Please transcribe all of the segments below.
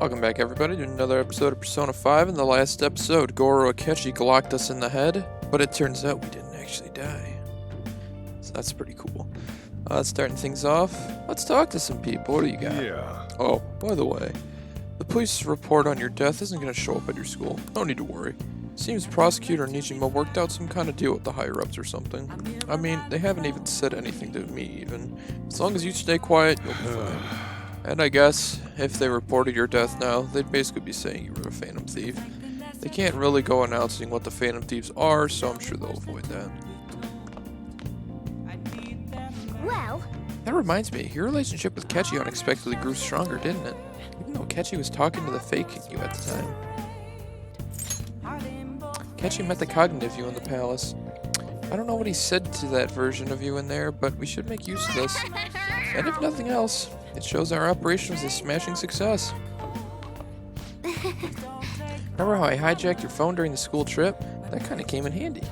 Welcome back, everybody, to another episode of Persona 5. In the last episode, Goro Akechi glocked us in the head, but it turns out we didn't actually die. So that's pretty cool. Starting things off, let's talk to some people. What do you got? Yeah. Oh, by the way, the police report on your death isn't going to show up at your school. No need to worry. Seems Prosecutor Nijima worked out some kind of deal with the higher-ups or something. I mean, they haven't even said anything to me, even. As long as you stay quiet, you'll be fine. And I guess, if they reported your death now, they'd basically be saying you were a Phantom Thief. They can't really go announcing what the Phantom Thieves are, so I'm sure they'll avoid that. Well, That reminds me, your relationship with Kechi unexpectedly grew stronger, didn't it? Even though Kechi was talking to the fake you at the time. Kechi met the cognitive you in the palace. I don't know what he said to that version of you in there, but we should make use of this. And if nothing else, it shows our operation was a smashing success. Remember how I hijacked your phone during the school trip? That kind of came in handy.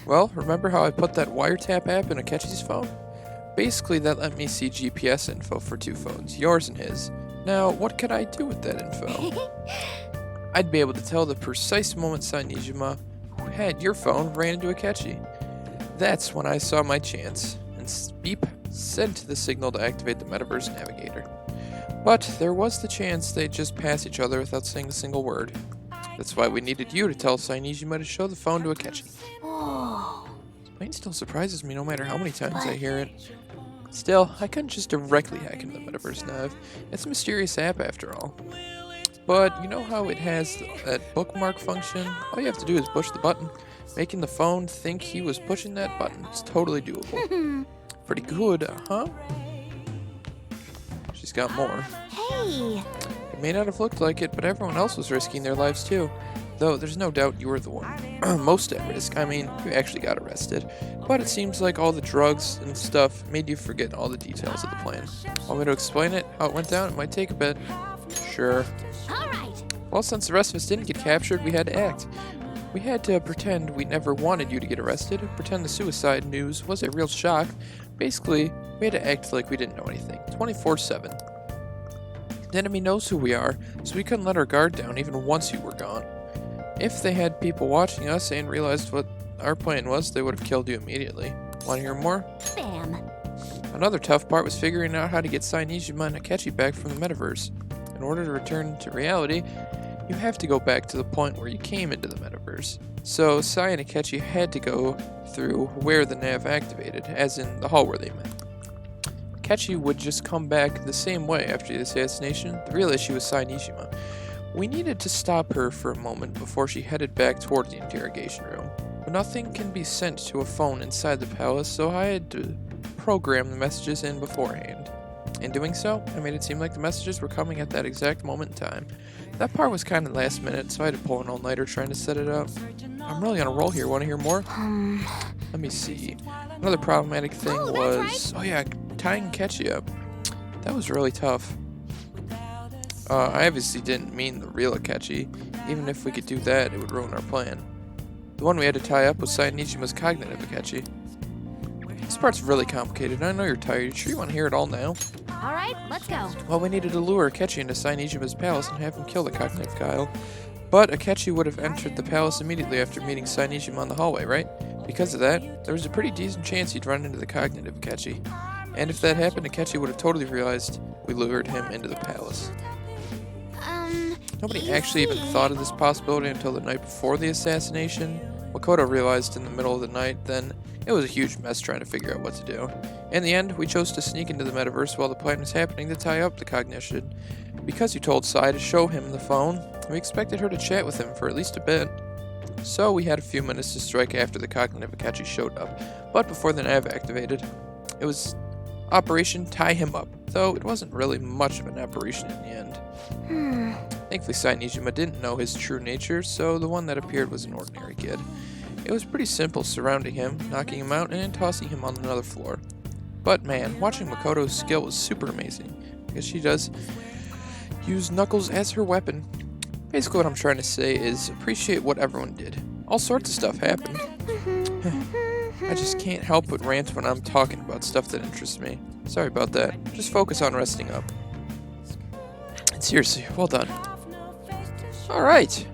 Well, remember how I put that wiretap app in Akechi's phone? Basically, that let me see GPS info for two phones, yours and his. Now, what could I do with that info? I'd be able to tell the precise moment Sainijima, who had your phone, ran into Akechi. That's when I saw my chance, and beep, sent the signal to activate the Metaverse Navigator. But there was the chance they'd just pass each other without saying a single word. That's why we needed you to tell Sainijima to show the phone to Akechi. oh, This plane still surprises me no matter how many times I hear it. Still, I couldn't just directly hack into the Metaverse Nav. It's a mysterious app after all. But you know how it has that bookmark function? All you have to do is push the button, making the phone think he was pushing that button. It's totally doable. Pretty good, huh? She's got more. hey, It may not have looked like it, but everyone else was risking their lives too. Though there's no doubt you were the one most at risk. I mean, you actually got arrested. But it seems like all the drugs and stuff made you forget all the details of the plan. Want me to explain it? How it went down? It might take a bit. Sure. all right. Well, since the rest of us didn't get captured, we had to act. We had to pretend we never wanted you to get arrested, pretend the suicide news was a real shock. Basically, we had to act like we didn't know anything, 24/7. The enemy knows who we are, so we couldn't let our guard down even once you were gone. If they had people watching us and realized what our plan was, they would have killed you immediately. Want to hear more? Bam. Another tough part was figuring out how to get Sainijima and Akechi back from the metaverse. In order to return to reality, you have to go back to the point where you came into the metaverse. So Sai and Akechi had to go through where the nav activated, as in the hall where they met. Akechi would just come back the same way after the assassination. The real issue was Sainijima. We needed to stop her for a moment before she headed back toward the interrogation room. But nothing can be sent to a phone inside the palace, so I had to program the messages in beforehand. In doing so, I made it seem like the messages were coming at that exact moment in time. That part was kind of last minute, so I had to pull an all-nighter trying to set it up. I'm really on a roll here. Want to hear more? Let me see. Another problematic thing was... Oh yeah, tying Akechi up. That was really tough. I obviously didn't mean the real Akechi. Even if we could do that, it would ruin our plan. The one we had to tie up was Sainijima's cognitive Akechi. This part's really complicated. I know you're tired. You sure you want to hear it all now? All right, let's go. Well, we needed to lure Akechi into Sainijima's palace and have him kill the cognitive Kyle. But Akechi would have entered the palace immediately after meeting Sainijima on the hallway, right? Because of that, there was a pretty decent chance he'd run into the cognitive Akechi. And if that happened, Akechi would have totally realized we lured him into the palace. Nobody actually even thought of this possibility until the night before the assassination. Makoto realized in the middle of the night, then it was a huge mess trying to figure out what to do. In the end, we chose to sneak into the metaverse while the plan was happening to tie up the cognition. Because you told Sai to show him the phone, we expected her to chat with him for at least a bit. So we had a few minutes to strike after the cognitive Akechi showed up, but before the nav activated. It was Operation Tie Him Up, though it wasn't really much of an operation in the end. Thankfully, Sainijima didn't know his true nature, so the one that appeared was an ordinary kid. It was pretty simple surrounding him, knocking him out, and then tossing him on another floor. But man, watching Makoto's skill was super amazing, because she does use Knuckles as her weapon. Basically what I'm trying to say is appreciate what everyone did. All sorts of stuff happened. I just can't help but rant when I'm talking about stuff that interests me. Sorry about that. Just focus on resting up. Seriously, well done. Alright.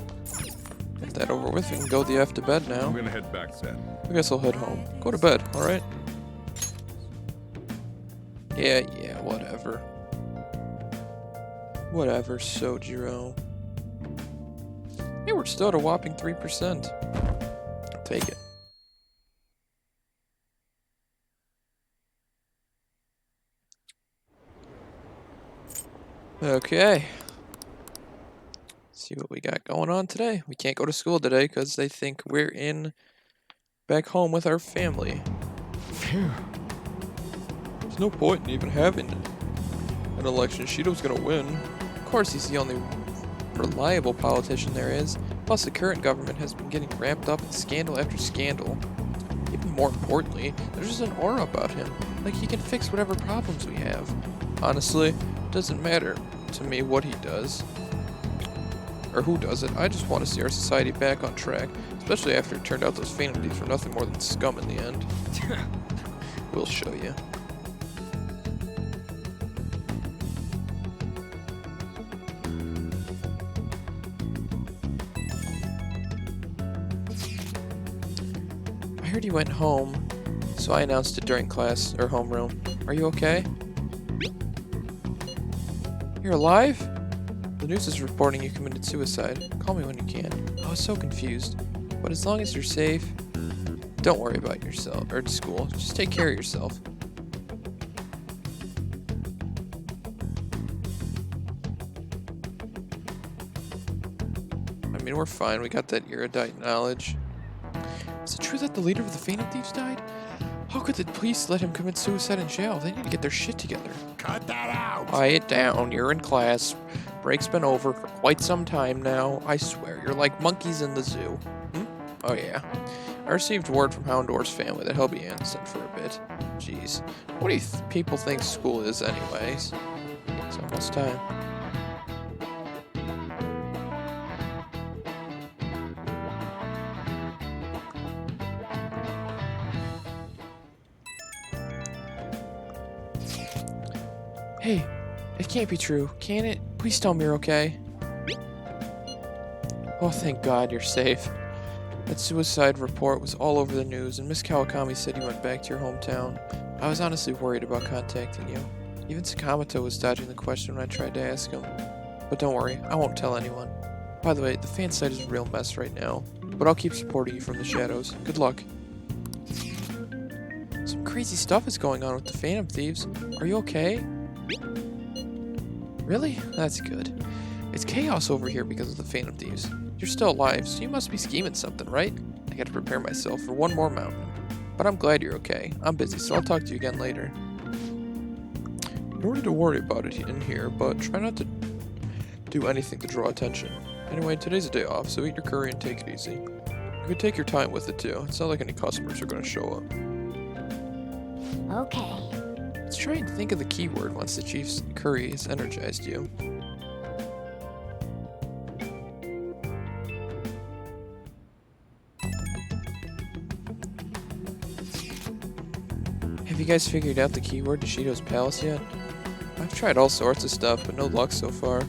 Get that over with. We can go the F to bed now. I'm gonna head back then. I guess I'll head home. Go to bed, alright? Yeah, whatever. Whatever, Sojiro. Hey, we're still at a whopping 3%. I'll take it. Okay. See what we got going on today. We can't go to school today because they think we're back home with our family. Phew. There's no point in even having an election. Shido's gonna win. Of course, he's the only reliable politician there is. Plus, the current government has been getting wrapped up in scandal after scandal. Even more importantly, there's just an aura about him. Like he can fix whatever problems we have. Honestly, it doesn't matter to me what he does. Or who does it. I just want to see our society back on track. Especially after it turned out those Phantom Thieves were nothing more than scum in the end. We'll show you. I heard you went home, so I announced it during class, or homeroom. Are you okay? You're alive? The news is reporting you committed suicide. Call me when you can. I was so confused. But as long as you're safe, don't worry about yourself, or school. Just take care of yourself. I mean, we're fine. We got that erudite knowledge. Is it true that the leader of the Phantom Thieves died? How could the police let him commit suicide in jail? They need to get their shit together. Cut that out! Quiet down. You're in class. Break's been over for quite some time now. I swear, you're like monkeys in the zoo. Oh yeah. I received word from Houndor's family that he'll be innocent for a bit. Jeez. What do you people think school is anyways? It's almost time. Hey, it can't be true, can it? Please tell me you're okay. Oh, thank God you're safe. That suicide report was all over the news, and Miss Kawakami said you went back to your hometown. I was honestly worried about contacting you. Even Sakamoto was dodging the question when I tried to ask him. But don't worry, I won't tell anyone. By the way, the fan site is a real mess right now, but I'll keep supporting you from the shadows. Good luck. Some crazy stuff is going on with the Phantom Thieves. Are you okay? Really? That's good. It's chaos over here because of the Phantom Thieves. You're still alive, so you must be scheming something, right? I gotta prepare myself for one more mountain. But I'm glad you're okay. I'm busy, so I'll talk to you again later. No need to worry about it in here, but try not to do anything to draw attention. Anyway, today's a day off, so eat your curry and take it easy. You can take your time with it too. It's not like any customers are gonna show up. Okay. Let's try and think of the keyword once the Chief's curry has energized you. Have you guys figured out the keyword to Shido's Palace yet? I've tried all sorts of stuff, but no luck so far.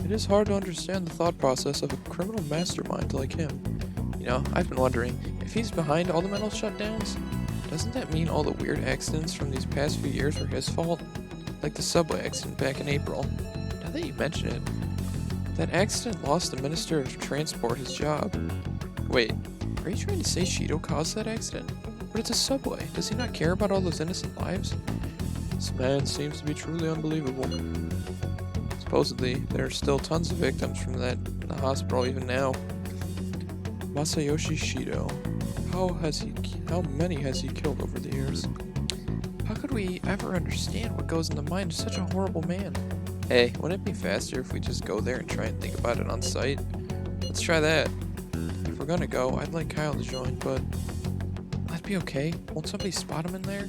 It is hard to understand the thought process of a criminal mastermind like him. You know, I've been wondering, if he's behind all the mental shutdowns, doesn't that mean all the weird accidents from these past few years were his fault? Like the subway accident back in April. Now that you mention it, that accident lost the Minister of Transport his job. Wait, are you trying to say Shido caused that accident? But it's a subway. Does he not care about all those innocent lives? This man seems to be truly unbelievable. Supposedly, there are still tons of victims from that in the hospital even now. Masayoshi Shido. How many has he killed over the years? How could we ever understand what goes in the mind of such a horrible man? Hey, wouldn't it be faster if we just go there and try and think about it on site? Let's try that. If we're gonna go, I'd like Kyle to join, but that'd be okay. Won't somebody spot him in there?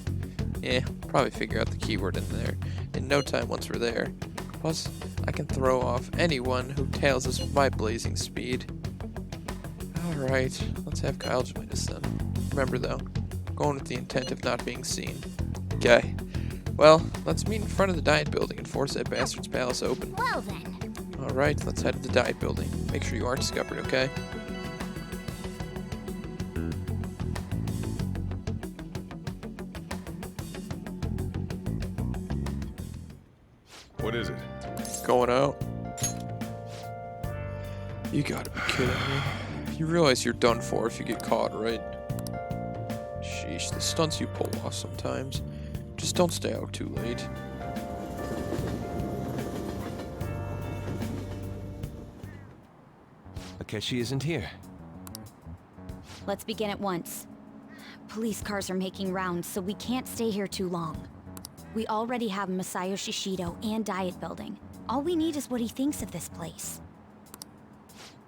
Yeah, probably figure out the keyword in there in no time once we're there. Plus, I can throw off anyone who tails us with my blazing speed. Alright, let's have Kyle join us then. Remember though, going with the intent of not being seen. Okay. Well, let's meet in front of the Diet Building and force that bastard's palace open. Well then. Alright, let's head to the diet building. Make sure you aren't discovered, okay? What is it? Going out. You gotta be kidding me. You realize you're done for if you get caught, right? Sheesh, the stunts you pull off sometimes. Just don't stay out too late. Akechi isn't here. Let's begin at once. Police cars are making rounds, so we can't stay here too long. We already have Masayoshi Shido and Diet Building. All we need is what he thinks of this place.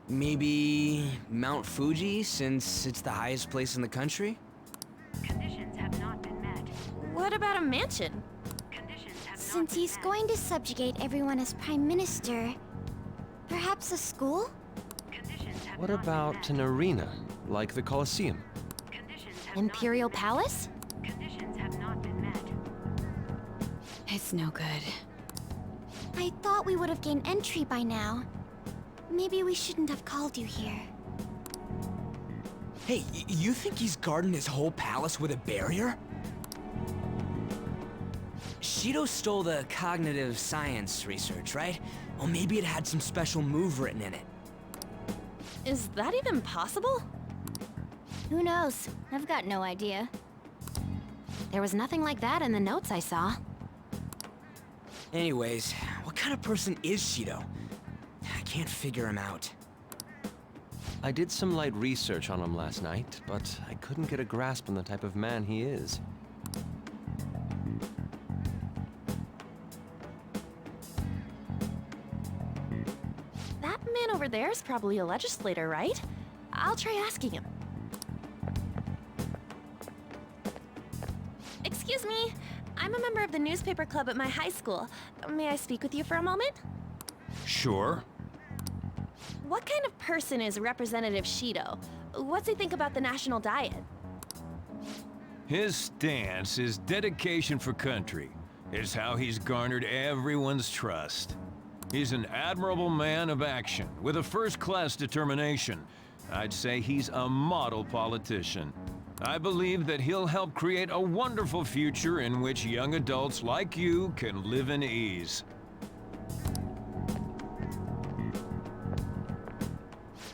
Maybe Mount Fuji, since it's the highest place in the country? Conditions have not been met. What about a mansion? Conditions have Since not been he's met. going to subjugate everyone as Prime Minister, perhaps a school? Conditions have What not been about met. an arena, like the Colosseum? Conditions have Imperial not been Palace? met. Conditions have not been met. It's no good. I thought we would have gained entry by now. Maybe we shouldn't have called you here. Hey, you think he's guarding his whole palace with a barrier? Shido stole the cognitive science research, right? Well, maybe it had some special move written in it. Is that even possible? Who knows? I've got no idea. There was nothing like that in the notes I saw. Anyways, what kind of person is Shido? I can't figure him out. I did some light research on him last night, but I couldn't get a grasp on the type of man he is. That man over there is probably a legislator, right? I'll try asking him. Excuse me, I'm a member of the newspaper club at my high school. May I speak with you for a moment? Sure. What kind of person is Representative Shido? What's he think about the national diet? His stance, his dedication for country, is how he's garnered everyone's trust. He's an admirable man of action, with a first-class determination. I'd say he's a model politician. I believe that he'll help create a wonderful future in which young adults like you can live in ease.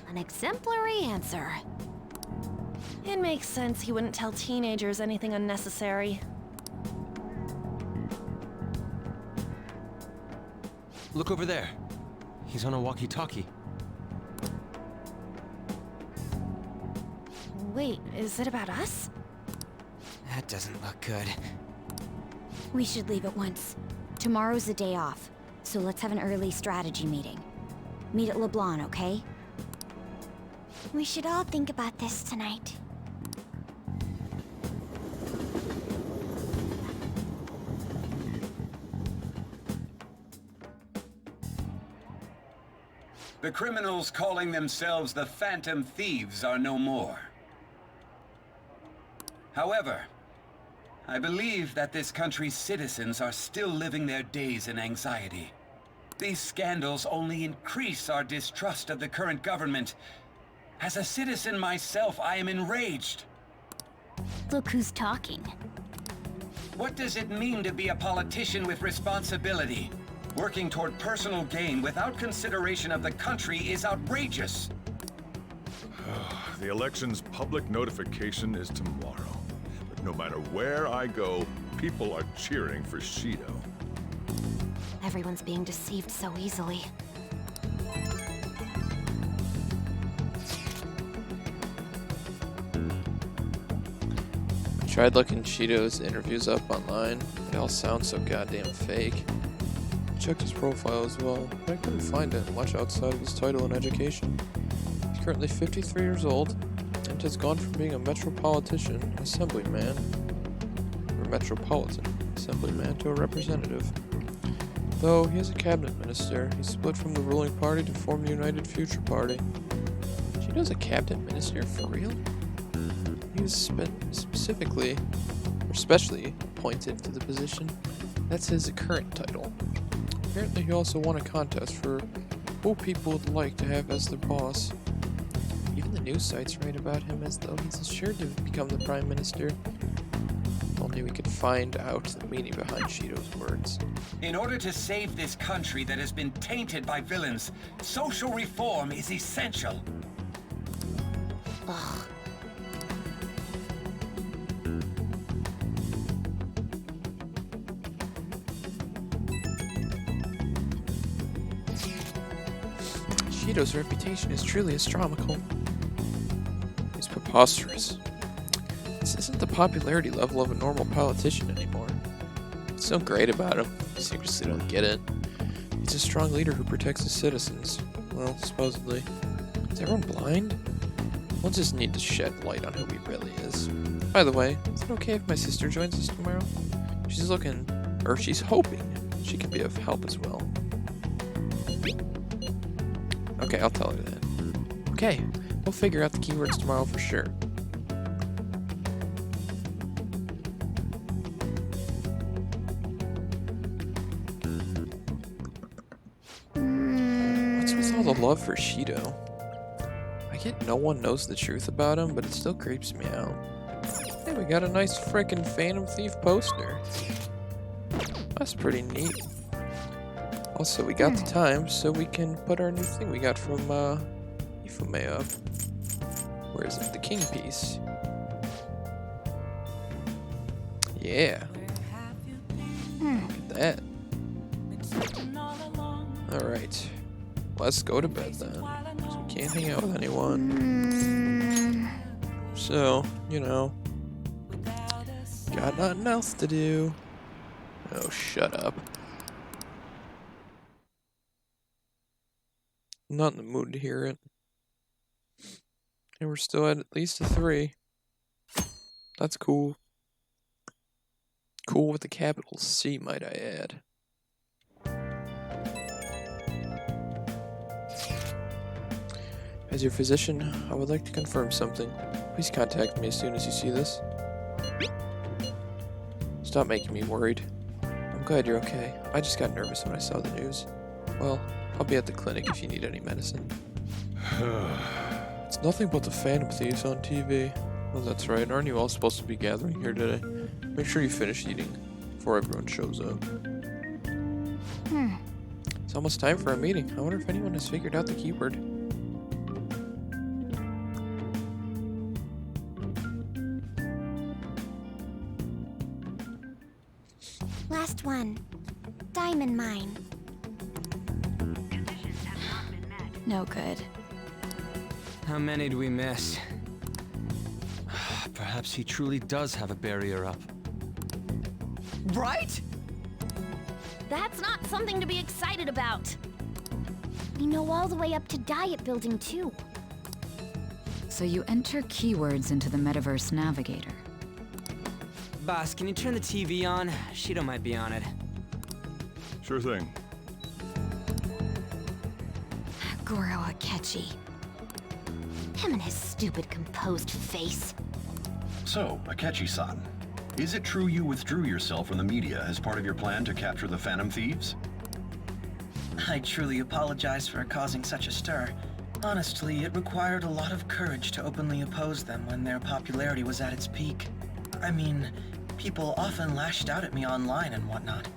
An exemplary answer. It makes sense he wouldn't tell teenagers anything unnecessary. Look over there. He's on a walkie-talkie. Wait, is it about us? That doesn't look good. We should leave at once. Tomorrow's the day off, so let's have an early strategy meeting. Meet at LeBlanc, okay? We should all think about this tonight. The criminals calling themselves the Phantom Thieves are no more. However, I believe that this country's citizens are still living their days in anxiety. These scandals only increase our distrust of the current government. As a citizen myself, I am enraged. Look who's talking. What does it mean to be a politician with responsibility? Working toward personal gain without consideration of the country is outrageous. The election's public notification is tomorrow. But no matter where I go, people are cheering for Shido. Everyone's being deceived so easily. I tried looking Shido's interviews up online. They all sound so goddamn fake. I checked his profile as well, but I couldn't find it much outside of his title and education. He's currently 53 years old and has gone from being a metropolitan assemblyman to a representative. Though he is a cabinet minister, he split from the ruling party to form the United Future Party. Shido's a cabinet minister for real? He was specially appointed to the position. That's his current title. Apparently he also won a contest for who people would like to have as their boss. Even the news sites write about him as though he's sure to become the Prime Minister. If only we could find out the meaning behind Shido's words. In order to save this country that has been tainted by villains, social reform is essential. Ugh. Shido's reputation is truly astronomical. It's preposterous. This isn't the popularity level of a normal politician anymore. What's so great about him? I seriously don't get it. He's a strong leader who protects his citizens. Well, supposedly. Is everyone blind? We'll just need to shed light on who he really is. By the way, is it okay if my sister joins us tomorrow? She's hoping she can be of help as well. Okay, I'll tell her that. Okay, we'll figure out the keywords tomorrow for sure. What's with all the love for Shido? I get no one knows the truth about him, but it still creeps me out. Hey, we got a nice frickin' Phantom Thief poster. That's pretty neat. Also, we got the time, so we can put our new thing we got from Ifume up. Where is it? The King piece. Yeah. Look at that. Alright. Let's go to bed then. 'Cause we can't hang out with anyone. So, you know. Got nothing else to do. Oh, shut up. Not in the mood to hear it. And we're still at least a 3. That's cool. Cool with a capital C, might I add. As your physician, I would like to confirm something. Please contact me as soon as you see this. Stop making me worried. I'm glad you're okay. I just got nervous when I saw the news. Well, I'll be at the clinic if you need any medicine. It's nothing but the Phantom Thieves on TV. Well, that's right. Aren't you all supposed to be gathering here today? Make sure you finish eating before everyone shows up. It's almost time for our meeting. I wonder if anyone has figured out the keyword. Last one. Diamond mine. Conditions have not been met. No good. How many do we miss? Perhaps he truly does have a barrier up. Right? That's not something to be excited about. We know all the way up to Diet Building, too. So you enter keywords into the Metaverse Navigator. Boss, can you turn the TV on? Shido might be on it. Sure thing. Goro Akechi. Him and his stupid composed face. So, Akechi-san, is it true you withdrew yourself from the media as part of your plan to capture the Phantom Thieves? I truly apologize for causing such a stir. Honestly, it required a lot of courage to openly oppose them when their popularity was at its peak. I mean, people often lashed out at me online and whatnot.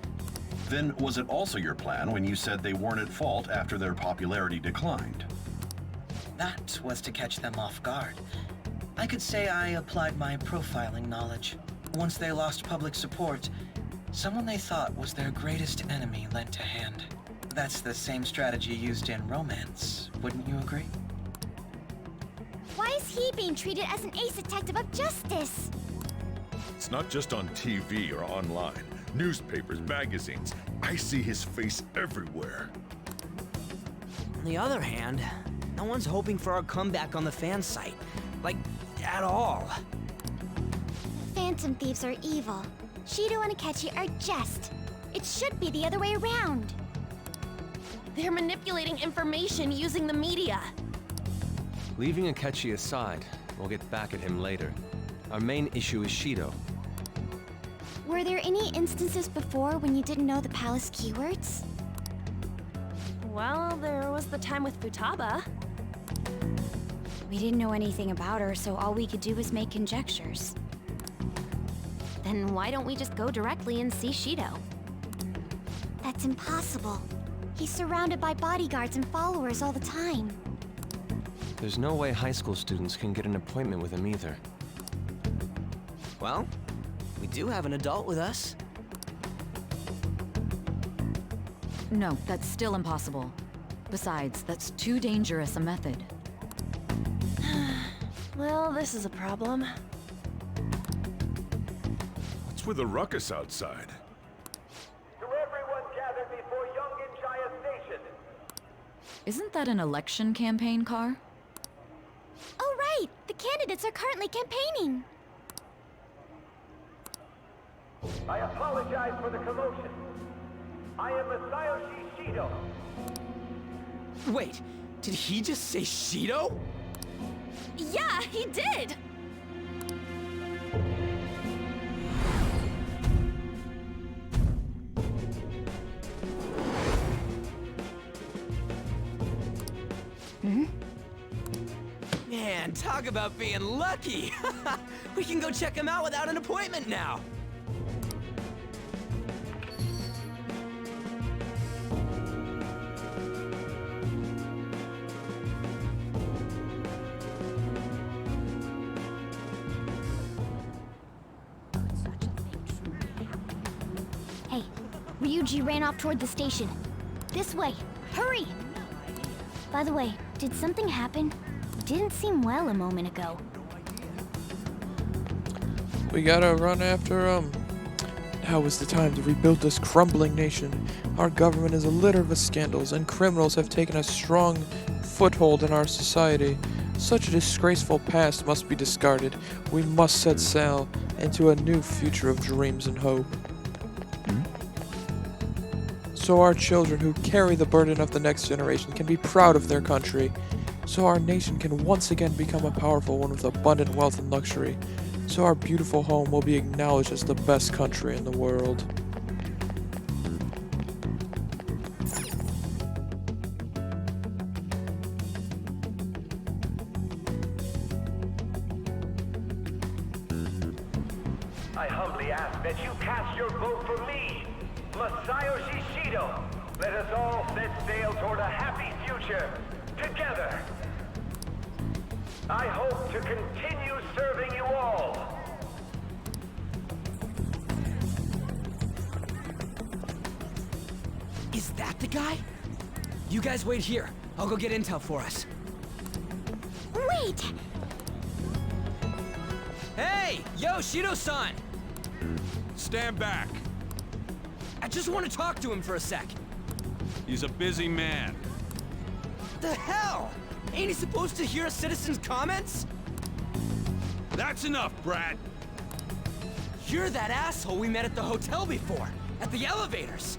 Then was it also your plan when you said they weren't at fault after their popularity declined? That was to catch them off guard. I could say I applied my profiling knowledge. Once they lost public support, someone they thought was their greatest enemy lent a hand. That's the same strategy used in romance, wouldn't you agree? Why is he being treated as an ace detective of justice? It's not just on TV or online. Newspapers, magazines. I see his face everywhere. On the other hand, no one's hoping for our comeback on the fan site. Like, at all. Phantom Thieves are evil. Shido and Akechi are just. It should be the other way around. They're manipulating information using the media. Leaving Akechi aside, we'll get back at him later. Our main issue is Shido. Were there any instances before when you didn't know the palace keywords? Well, there was the time with Futaba. We didn't know anything about her, so all we could do was make conjectures. Then why don't we just go directly and see Shido? That's impossible. He's surrounded by bodyguards and followers all the time. There's no way high school students can get an appointment with him either. Well, we do have an adult with us. No, that's still impossible. Besides, that's too dangerous a method. Well, this is a problem. What's with the ruckus outside? To everyone gathered before Yongen-Jaya Station. Isn't that an election campaign car? Oh, right! The candidates are currently campaigning! I apologize for the commotion. I am Masayoshi Shido. Wait, did he just say Shido? Yeah, he did! Man, talk about being lucky! We can go check him out without an appointment now! Hey, Ryuji ran off toward the station. This way! Hurry! By the way, did something happen? Didn't seem well a moment ago. We gotta run after him. Now is the time to rebuild this crumbling nation. Our government is a litter of scandals, and criminals have taken a strong foothold in our society. Such a disgraceful past must be discarded. We must set sail into a new future of dreams and hope. So our children who carry the burden of the next generation can be proud of their country. So our nation can once again become a powerful one with abundant wealth and luxury. So our beautiful home will be acknowledged as the best country in the world. I humbly ask that you cast your vote for me, Masayoshi Shido. Let us all set sail toward a happy future, together. I hope to continue serving you all. Is that the guy? You guys wait here. I'll go get intel for us. Wait! Hey! Yo, Shido-san! Stand back. I just want to talk to him for a sec. He's a busy man. The hell? Ain't he supposed to hear a citizen's comments? That's enough, Brat. You're that asshole we met at the hotel before, at the elevators.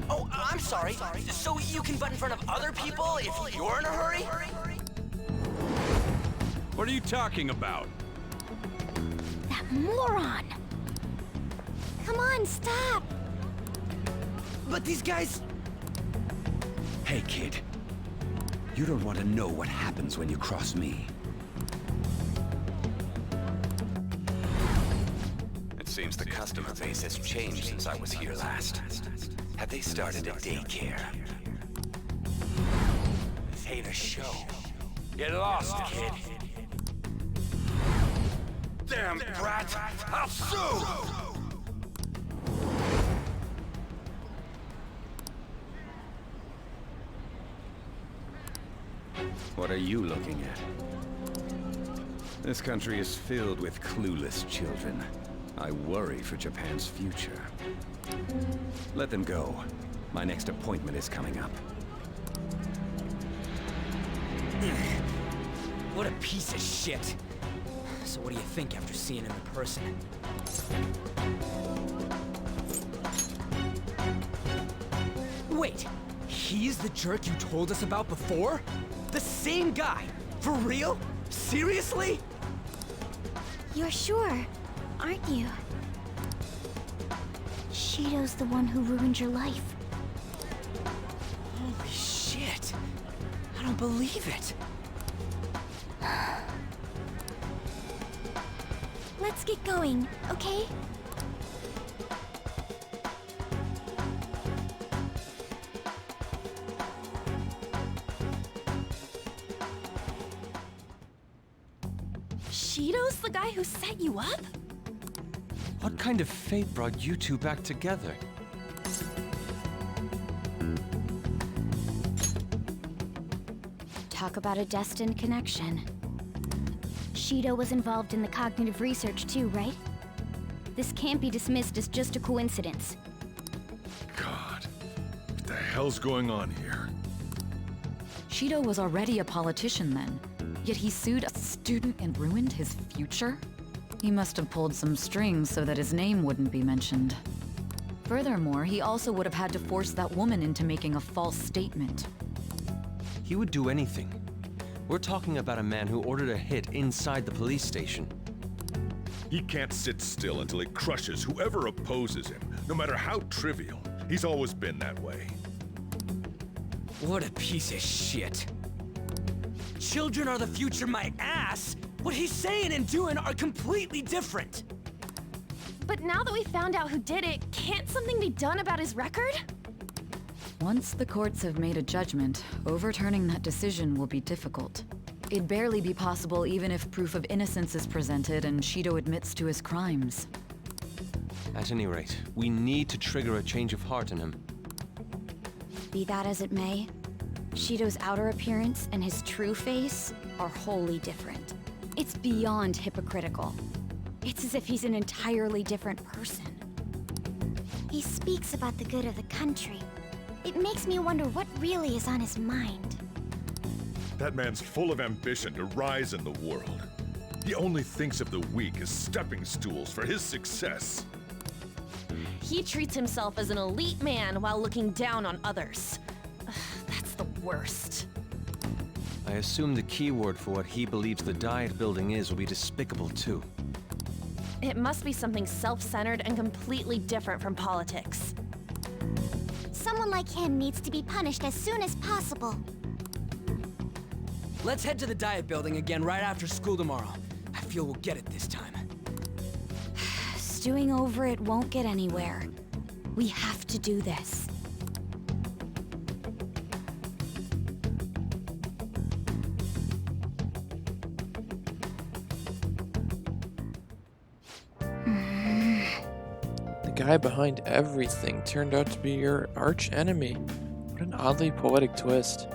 Oh, I'm sorry. So you can butt in front of other people if you're in a hurry? What are you talking about? That moron! Come on, stop! But these guys... Hey, kid. You don't want to know what happens when you cross me. It seems the customer base has changed since I was here last. Have they started a daycare? This ain't a show. Get lost, kid. Damn brat! I'll sue! What are you looking at? This country is filled with clueless children. I worry for Japan's future. Let them go. My next appointment is coming up. What a piece of shit. So what do you think after seeing him in person? Wait, he's the jerk you told us about before? The same guy? For real? Seriously? You're sure, aren't you? Shido's the one who ruined your life. Holy shit! I don't believe it! Let's get going, okay? Shido's the guy who set you up? What kind of fate brought you two back together? Talk about a destined connection. Shido was involved in the cognitive research too, right? This can't be dismissed as just a coincidence. God, what the hell's going on here? Shido was already a politician then, yet he sued a student and ruined his future? He must have pulled some strings so that his name wouldn't be mentioned. Furthermore, he also would have had to force that woman into making a false statement. He would do anything. We're talking about a man who ordered a hit inside the police station. He can't sit still until he crushes whoever opposes him, no matter how trivial. He's always been that way. What a piece of shit. Children are the future, my ass! What he's saying and doing are completely different! But now that we found out who did it, can't something be done about his record? Once the courts have made a judgment, overturning that decision will be difficult. It'd barely be possible even if proof of innocence is presented and Shido admits to his crimes. At any rate, we need to trigger a change of heart in him. Be that as it may, Shido's outer appearance and his true face are wholly different. It's beyond hypocritical. It's as if he's an entirely different person. He speaks about the good of the country. It makes me wonder what really is on his mind. That man's full of ambition to rise in the world. He only thinks of the weak as stepping stools for his success. He treats himself as an elite man while looking down on others. Ugh, that's the worst. I assume the keyword for what he believes the Diet Building is will be despicable too. It must be something self-centered and completely different from politics. Someone like him needs to be punished as soon as possible. Let's head to the Diet Building again right after school tomorrow. I feel we'll get it this time. Stewing over it won't get anywhere. We have to do this. The guy behind everything turned out to be your arch enemy. What an oddly poetic twist.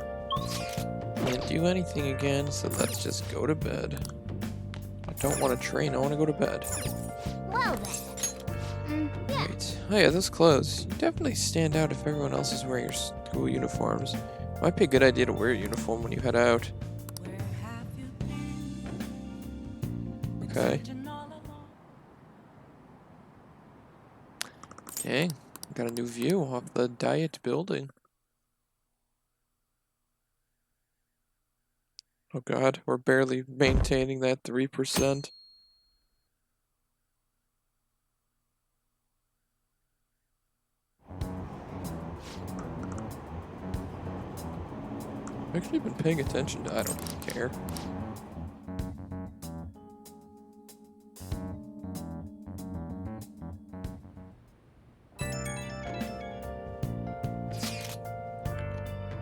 Can't do anything again, so let's just go to bed. I don't want to train, I want to go to bed. Well then. Yeah. Wait. Oh yeah, those clothes. You definitely stand out if everyone else is wearing your school uniforms. Might be a good idea to wear a uniform when you head out. Okay. Dang, got a new view of the Diet Building. Oh god, we're barely maintaining that 3%. I've actually been paying attention to, I don't care.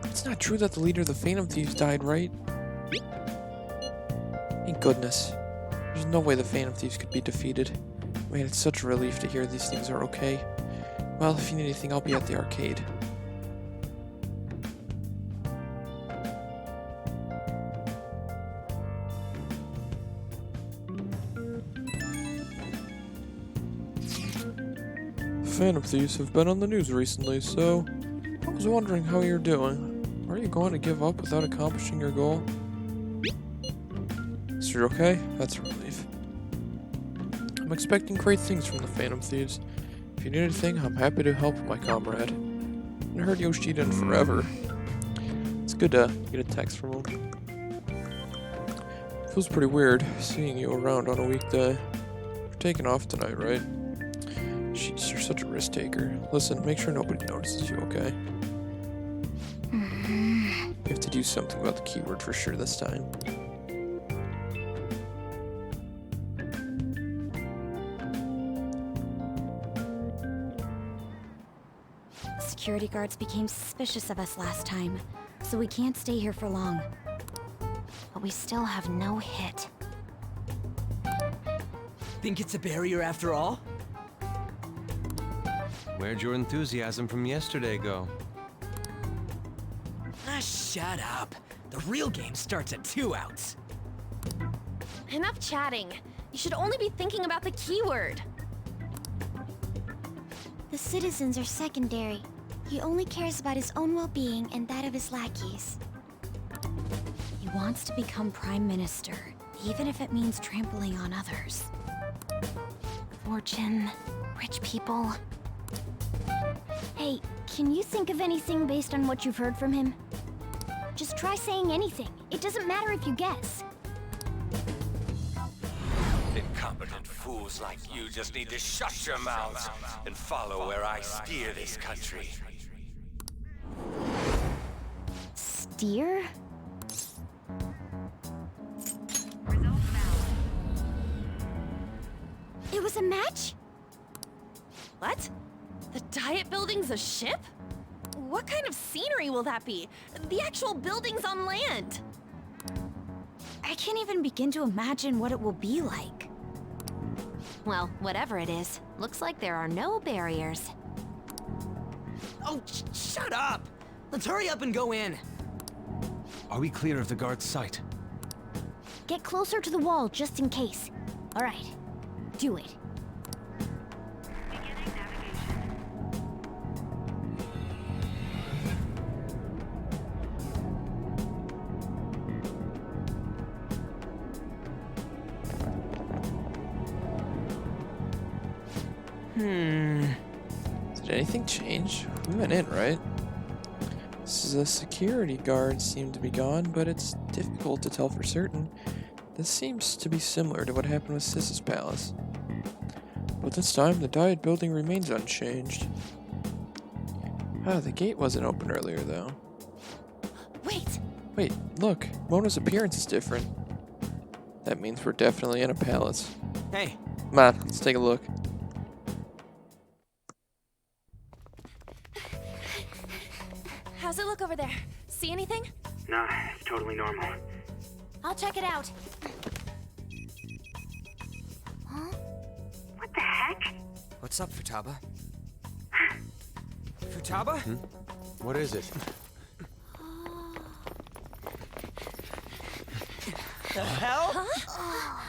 It's not true that the leader of the Phantom Thieves died, right? Thank goodness. There's no way the Phantom Thieves could be defeated. Man, it's such a relief to hear these things are okay. Well, if you need anything, I'll be at the arcade. Phantom Thieves have been on the news recently, so I was wondering how you're doing. Are you going to give up without accomplishing your goal? So you're okay? That's a relief. I'm expecting great things from the Phantom Thieves. If you need anything, I'm happy to help my comrade. I haven't heard Yoshida in forever. It's good to get a text from him. Feels pretty weird seeing you around on a weekday. You're taking off tonight, right? Jeez, you're such a risk taker. Listen, make sure nobody notices you, okay? to do something about the keyword for sure this time. Security guards became suspicious of us last time, so we can't stay here for long. But we still have no hit. Think it's a barrier after all? Where'd your enthusiasm from yesterday go? Ah, shut up. The real game starts at 2 outs. Enough chatting. You should only be thinking about the keyword. The citizens are secondary. He only cares about his own well-being and that of his lackeys. He wants to become Prime Minister, even if it means trampling on others. Fortune, rich people. Hey, can you think of anything based on what you've heard from him? Just try saying anything. It doesn't matter if you guess. Incompetent fools like you just need to shut your mouths and follow where I steer this country. Steer? It was a match? What? The Diet Building's a ship? What kind of scenery will that be? The actual building's on land. I can't even begin to imagine what it will be like. Well, whatever it is, looks like there are no barriers. Oh, shut up! Let's hurry up and go in. Are we clear of the guard's sight? Get closer to the wall just in case. All right, do it. Did anything change? We went in, right? The security guards seem to be gone, but it's difficult to tell for certain. This seems to be similar to what happened with Sis's palace. But this time, the Diet Building remains unchanged. Ah, the gate wasn't open earlier, though. Wait, look. Mona's appearance is different. That means we're definitely in a palace. Hey. Come on, let's take a look. How's it look over there? See anything? Nah, it's totally normal. I'll check it out. Huh? What the heck? What's up, Futaba? Futaba? What is it? The hell? Huh?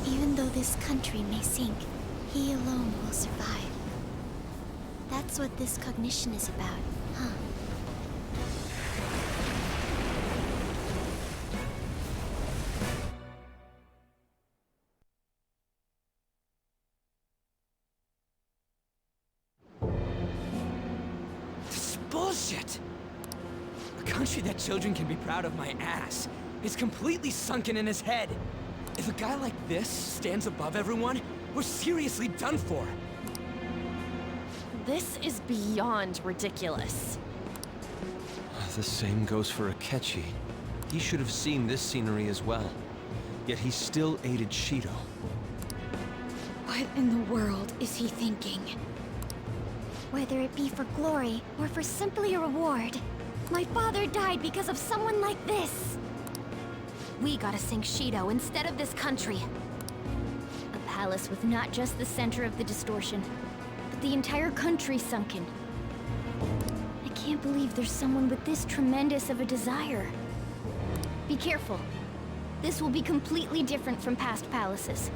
Even though this country may sink, he alone will survive. That's what this cognition is about, huh? This is bullshit! A country that children can be proud of my ass is completely sunken in his head. If a guy like this stands above everyone, we're seriously done for. This is beyond ridiculous. The same goes for Akechi. He should have seen this scenery as well. Yet he still aided Shido. What in the world is he thinking? Whether it be for glory or for simply a reward, my father died because of someone like this. We gotta sink Shido instead of this country. A palace with not just the center of the distortion, but the entire country sunken. I can't believe there's someone with this tremendous of a desire. Be careful. This will be completely different from past palaces.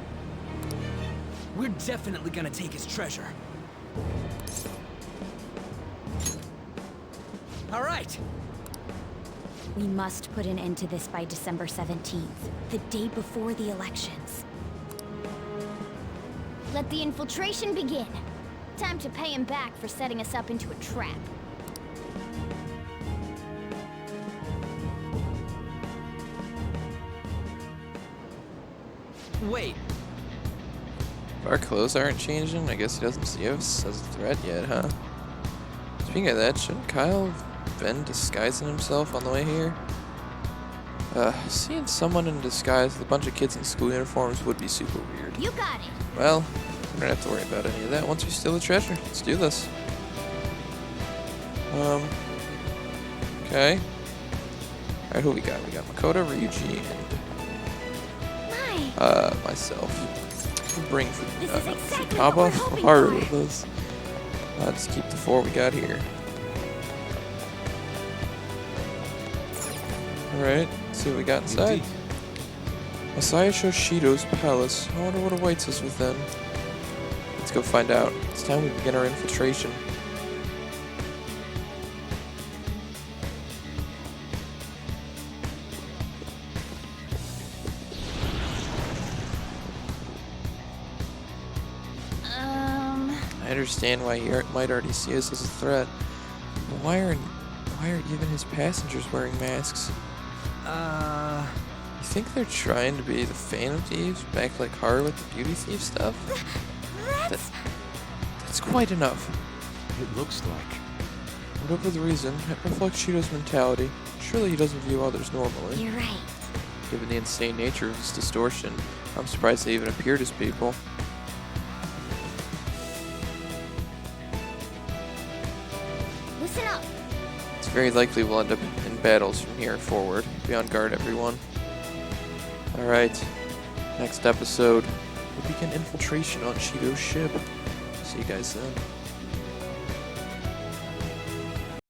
We're definitely gonna take his treasure. All right. We must put an end to this by December 17th, the day before the elections. Let the infiltration begin. time to pay him back for setting us up into a trap. Wait. If our clothes aren't changing, I guess he doesn't see us as a threat yet, huh? Speaking of that, shouldn't Kyle have been disguising himself on the way here? Seeing someone in disguise with a bunch of kids in school uniforms would be super weird. You got it. Well, we don't have to worry about any of that once we steal the treasure. Let's do this. Okay. Alright, who we got? We got Makoto, Ryuji, and myself. We'll bring Futaba Haru with us. Let's keep the 4 we got here. Alright, let's see what we got inside. Masayo Shido's palace. I wonder what awaits us within. Let's go find out. It's time we begin our infiltration. I understand why he might already see us as a threat, but why are even his passengers wearing masks? You think they're trying to be the Phantom Thieves, back like Haru with the beauty thief stuff? That's quite enough. It looks like. Whatever the reason, it reflects Shido's mentality. Surely he doesn't view others normally. You're right. Given the insane nature of his distortion, I'm surprised they even appeared as people. Listen up. It's very likely we'll end up in battles from here forward. Be on guard, everyone. Alright, next episode, we'll begin infiltration on Shido's ship. See you guys then.